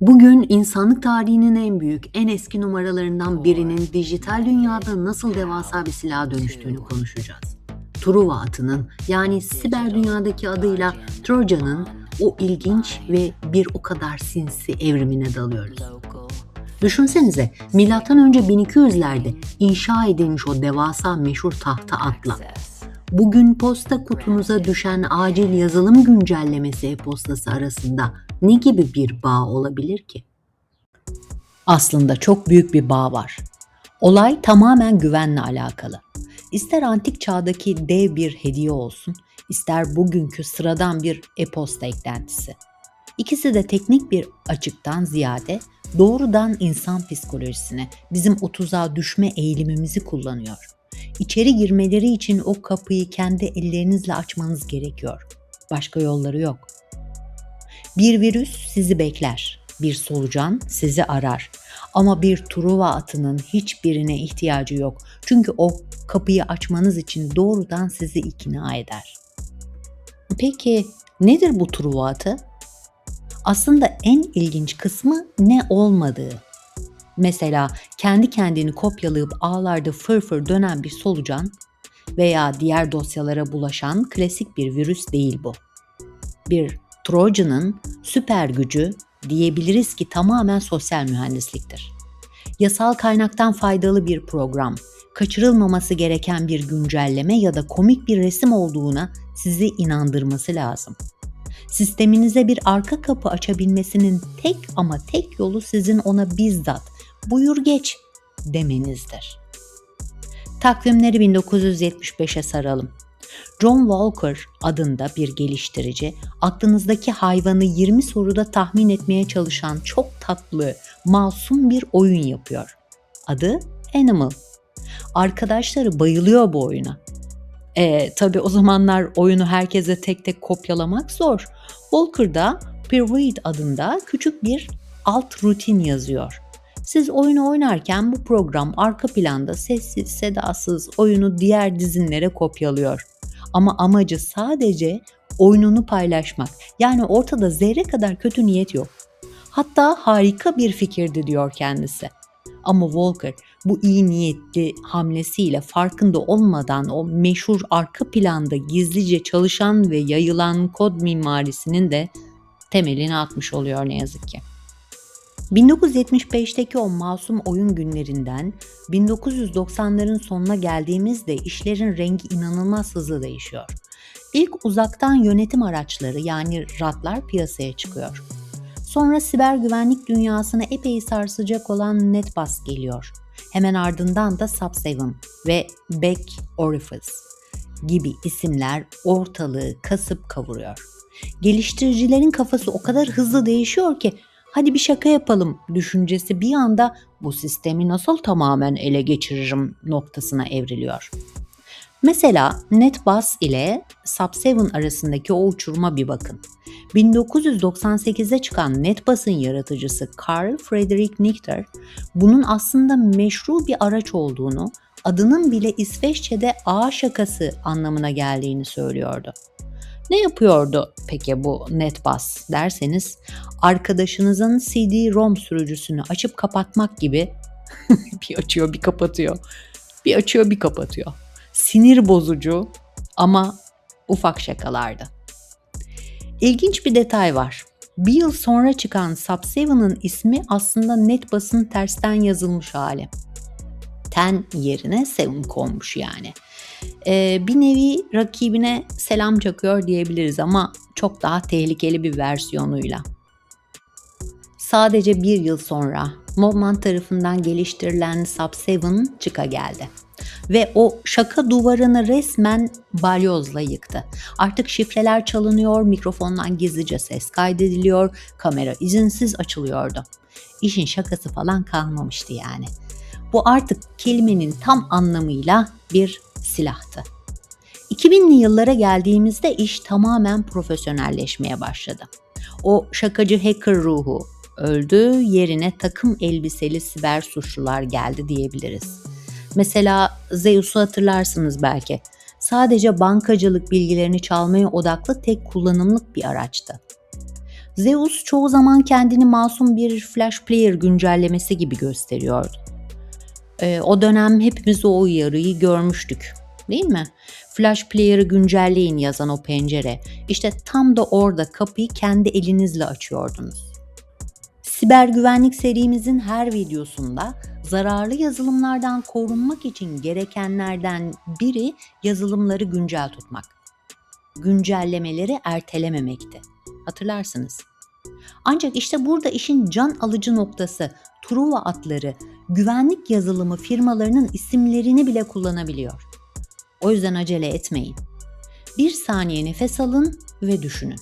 Bugün insanlık tarihinin en büyük, en eski numaralarından birinin dijital dünyada nasıl devasa bir silaha dönüştüğünü konuşacağız. Truva atının yani siber dünyadaki adıyla Trojan'ın o ilginç ve bir o kadar sinsi evrimine dalıyoruz. Düşünsenize M.Ö. 1200'lerde inşa edilmiş o devasa meşhur tahta atla bugün posta kutunuza düşen acil yazılım güncellemesi e-postası arasında ne gibi bir bağ olabilir ki? Aslında çok büyük bir bağ var. Olay tamamen güvenle alakalı. İster antik çağdaki dev bir hediye olsun, ister bugünkü sıradan bir e-posta eklentisi. İkisi de teknik bir açıktan ziyade doğrudan insan psikolojisine, bizim o tuzağa düşme eğilimimizi kullanıyor. İçeri girmeleri için o kapıyı kendi ellerinizle açmanız gerekiyor. Başka yolları yok. Bir virüs sizi bekler, bir solucan sizi arar. Ama bir Truva atının hiçbirine ihtiyacı yok. Çünkü o kapıyı açmanız için doğrudan sizi ikna eder. Peki nedir bu Truva atı? Aslında en ilginç kısmı ne olmadığı. Mesela kendi kendini kopyalayıp ağlarda fırfır dönen bir solucan veya diğer dosyalara bulaşan klasik bir virüs değil bu. Bir Trojan'ın süper gücü diyebiliriz ki tamamen sosyal mühendisliktir. Yasal kaynaktan faydalı bir program, kaçırılmaması gereken bir güncelleme ya da komik bir resim olduğuna sizi inandırması lazım. Sisteminize bir arka kapı açabilmesinin tek ama tek yolu sizin ona bizzat "buyur geç" demenizdir. Takvimleri 1975'e saralım. John Walker adında bir geliştirici, aklınızdaki hayvanı 20 soruda tahmin etmeye çalışan çok tatlı, masum bir oyun yapıyor. Adı Animal. Arkadaşları bayılıyor bu oyuna. Tabii o zamanlar oyunu herkese tek tek kopyalamak zor. Walker da Pyruvate adında küçük bir alt rutin yazıyor. Siz oyunu oynarken bu program arka planda sessiz sedasız oyunu diğer dizinlere kopyalıyor. Ama amacı sadece oyununu paylaşmak. Yani ortada zerre kadar kötü niyet yok. Hatta harika bir fikirdi diyor kendisi. Ama Walker bu iyi niyetli hamlesiyle farkında olmadan o meşhur arka planda gizlice çalışan ve yayılan kod mimarisinin de temelini atmış oluyor ne yazık ki. 1975'teki o masum oyun günlerinden 1990'ların sonuna geldiğimizde işlerin rengi inanılmaz hızlı değişiyor. İlk uzaktan yönetim araçları yani RAD'lar piyasaya çıkıyor. Sonra siber güvenlik dünyasını epey sarsacak olan NetBus geliyor. Hemen ardından da Sub7 ve Back Orifice gibi isimler ortalığı kasıp kavuruyor. Geliştiricilerin kafası o kadar hızlı değişiyor ki hadi bir şaka yapalım düşüncesi bir anda bu sistemi nasıl tamamen ele geçiririm noktasına evriliyor. Mesela NetBus ile Sub7 arasındaki o uçuruma bir bakın. 1998'de çıkan NetBus'ın yaratıcısı Carl Friedrich Nichter, bunun aslında meşru bir araç olduğunu, adının bile İsveççe'de "ağ şakası" anlamına geldiğini söylüyordu. Ne yapıyordu peki bu NetBus derseniz, arkadaşınızın CD-ROM sürücüsünü açıp kapatmak gibi bir açıyor bir kapatıyor, bir açıyor bir kapatıyor. Sinir bozucu ama ufak şakalardı. İlginç bir detay var. Bir yıl sonra çıkan Sub7'ın ismi aslında NetBus'ın tersten yazılmış hali. Ten yerine 7 konmuş yani. Bir nevi rakibine selam çakıyor diyebiliriz ama çok daha tehlikeli bir versiyonuyla. Sadece bir yıl sonra Movman tarafından geliştirilen Sub7 çıka geldi. Ve o şaka duvarını resmen balyozla yıktı. Artık şifreler çalınıyor, mikrofondan gizlice ses kaydediliyor, kamera izinsiz açılıyordu. İşin şakası falan kalmamıştı yani. Bu artık kelimenin tam anlamıyla bir silahtı. 2000'li yıllara geldiğimizde iş tamamen profesyonelleşmeye başladı. O şakacı hacker ruhu öldü, yerine takım elbiseli siber suçlular geldi diyebiliriz. Mesela Zeus'u hatırlarsınız belki. Sadece bankacılık bilgilerini çalmaya odaklı tek kullanımlık bir araçtı. Zeus çoğu zaman kendini masum bir Flash Player güncellemesi gibi gösteriyordu. O dönem hepimiz o uyarıyı görmüştük, değil mi? Flash Player'ı güncelleyin yazan o pencere. İşte tam da orada kapıyı kendi elinizle açıyordunuz. Siber güvenlik serimizin her videosunda zararlı yazılımlardan korunmak için gerekenlerden biri yazılımları güncel tutmak. Güncellemeleri ertelememekti. Hatırlarsınız. Ancak işte burada işin can alıcı noktası, Truva atları güvenlik yazılımı firmalarının isimlerini bile kullanabiliyor. O yüzden acele etmeyin. Bir saniye nefes alın ve düşünün.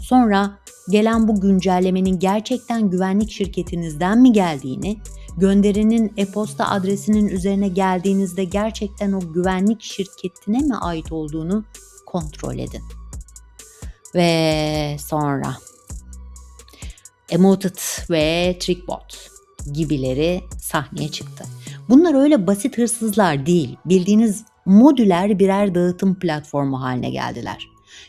Sonra gelen bu güncellemenin gerçekten güvenlik şirketinizden mi geldiğini, gönderinin e-posta adresinin üzerine geldiğinizde gerçekten o güvenlik şirketine mi ait olduğunu kontrol edin. Ve sonra Emotet ve Trickbot gibileri sahneye çıktı. Bunlar öyle basit hırsızlar değil, bildiğiniz modüler birer dağıtım platformu haline geldiler.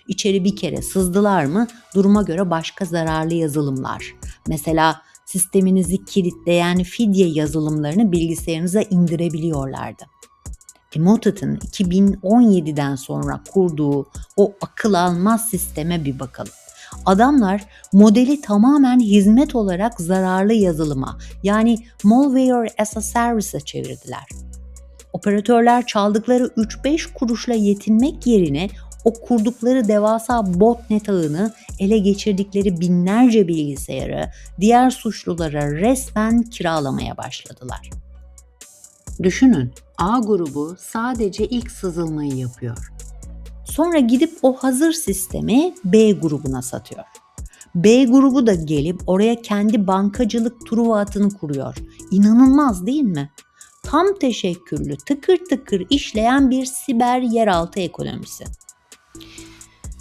İçeri bir kere sızdılar mı duruma göre başka zararlı yazılımlar, mesela sisteminizi kilitleyen fidye yazılımlarını bilgisayarınıza indirebiliyorlardı. Emotet'in 2017'den sonra kurduğu o akıl almaz sisteme bir bakalım. Adamlar modeli tamamen hizmet olarak zararlı yazılıma, yani malware as a service'e çevirdiler. Operatörler çaldıkları 3-5 kuruşla yetinmek yerine o kurdukları devasa botnet ağını, ele geçirdikleri binlerce bilgisayarı diğer suçlulara resmen kiralamaya başladılar. Düşünün, A grubu sadece ilk sızılmayı yapıyor. Sonra gidip o hazır sistemi B grubuna satıyor. B grubu da gelip oraya kendi bankacılık truvatını kuruyor. İnanılmaz değil mi? Tam teşekküllü, tıkır tıkır işleyen bir siber yeraltı ekonomisi.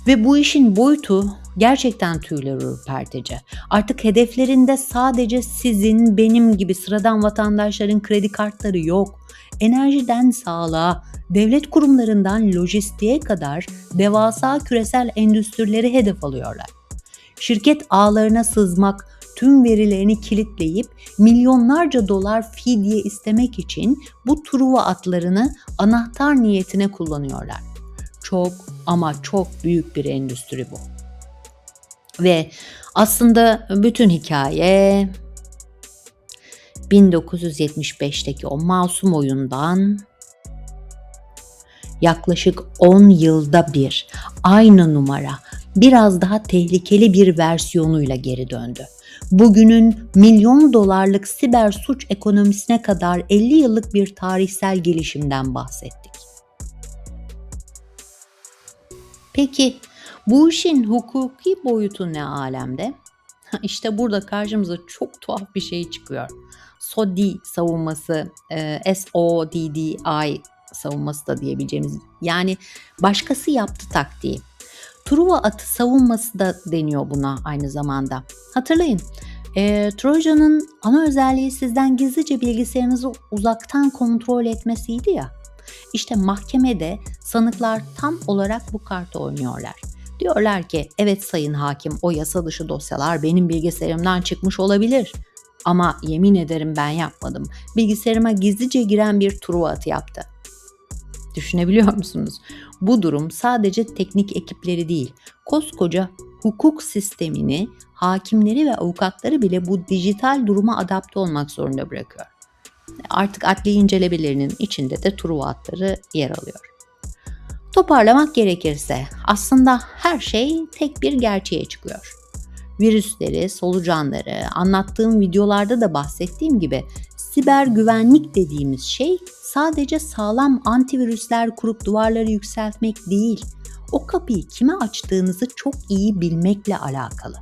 Ve bu işin boyutu gerçekten tüyleri ürpertici. Artık hedeflerinde sadece sizin, benim gibi sıradan vatandaşların kredi kartları yok. Enerjiden sağlığa, devlet kurumlarından lojistiğe kadar devasa küresel endüstrileri hedef alıyorlar. Şirket ağlarına sızmak, tüm verilerini kilitleyip milyonlarca dolar fidye istemek için bu Truva atlarını anahtar niyetine kullanıyorlar. Çok ama çok büyük bir endüstri bu. Ve aslında bütün hikaye 1975'teki o masum oyundan yaklaşık 10 yılda bir aynı numara biraz daha tehlikeli bir versiyonuyla geri döndü. Bugünün milyon dolarlık siber suç ekonomisine kadar 50 yıllık bir tarihsel gelişimden bahsettik. Peki bu işin hukuki boyutu ne alemde? İşte burada karşımıza çok tuhaf bir şey çıkıyor. SODI savunması, SODDI savunması da diyebileceğimiz, yani başkası yaptı taktiği. Truva atı savunması da deniyor buna aynı zamanda. Hatırlayın, Trojan'ın ana özelliği sizden gizlice bilgisayarınızı uzaktan kontrol etmesiydi ya. İşte mahkemede sanıklar tam olarak bu kartı oynuyorlar. Diyorlar ki evet sayın hakim, o yasa dışı dosyalar benim bilgisayarımdan çıkmış olabilir. Ama yemin ederim ben yapmadım. Bilgisayarıma gizlice giren bir Truva atı yaptı. Düşünebiliyor musunuz? Bu durum sadece teknik ekipleri değil, koskoca hukuk sistemini, hakimleri ve avukatları bile bu dijital duruma adapte olmak zorunda bırakıyor. Artık adli incelemelerinin içinde de Truva atları yer alıyor. Toparlamak gerekirse aslında her şey tek bir gerçeğe çıkıyor. Virüsleri, solucanları, anlattığım videolarda da bahsettiğim gibi siber güvenlik dediğimiz şey sadece sağlam antivirüsler kurup duvarları yükseltmek değil, o kapıyı kime açtığınızı çok iyi bilmekle alakalı.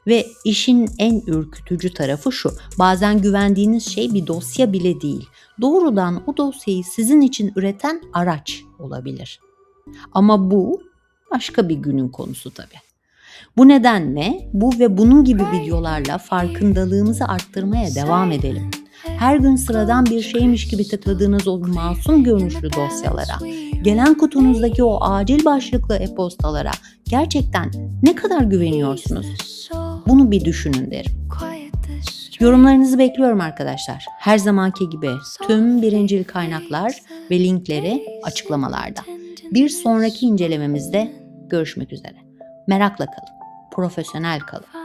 Ve işin en ürkütücü tarafı şu, bazen güvendiğiniz şey bir dosya bile değil, doğrudan o dosyayı sizin için üreten araç olabilir. Ama bu başka bir günün konusu tabii. Bu nedenle bu ve bunun gibi videolarla farkındalığımızı arttırmaya devam edelim. her gün sıradan bir şeymiş gibi tıkladığınız o masum görünüşlü dosyalara, gelen kutunuzdaki o acil başlıklı e-postalara gerçekten ne kadar güveniyorsunuz? Bunu bir düşünün derim. Yorumlarınızı bekliyorum arkadaşlar. Her zamanki gibi tüm birincil kaynaklar ve linkleri açıklamalarda. Bir sonraki incelememizde görüşmek üzere. Merakla kalın, profesyonel kalın.